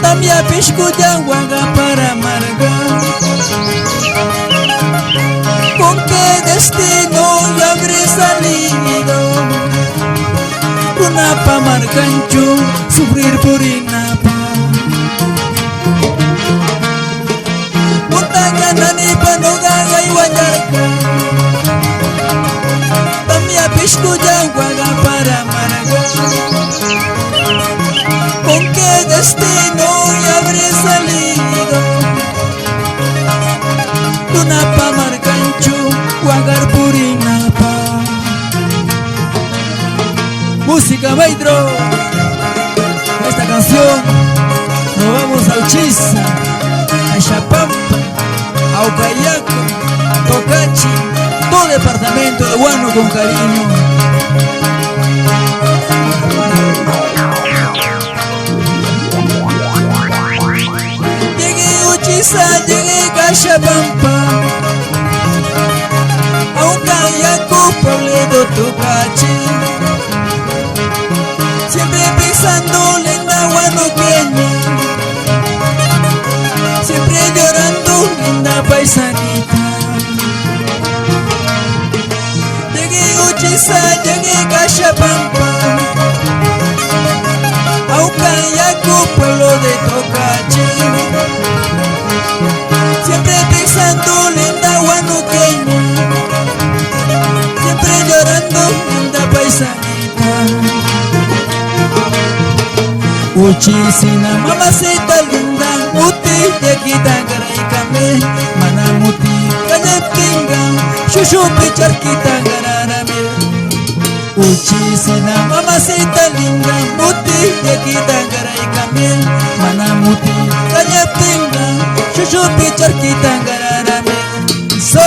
Tamia piscuya guaga para amarga. ¿Con qué destino ya habré salido? Una pa marcancho, sufrir por inapa. Montaña nani panogaga y guayarca. Tamia piscuya guaga para amarga. ¿Con qué destino ya habré salido? Tunapa marcancho, guagar purinapa. Música maestro. Esta canción nos vamos al Chisa, a Chapampa, a Ucayaco, Tocachi, todo departamento de Huánuco con cariño. Llegué a Chapampa, a Ucayaco, pueblo Tocachi. Siempre pensando en la huanuqueña, siempre llorando linda paisanita. Llegué a Uchiza, llegué a Chapampa, a Ucayaco, pueblo de Tocachi. Siempre pensando linda huanuqueña, siempre llorando linda paisanita. Uchisina mamacita linda, muti de quitangara y came, mana muti kayeptinga, shushupi charquita gararame. Uchisina mamacita linda, muti de quitangara y came, mana muti kayeptinga, shushupi charquita gararame. So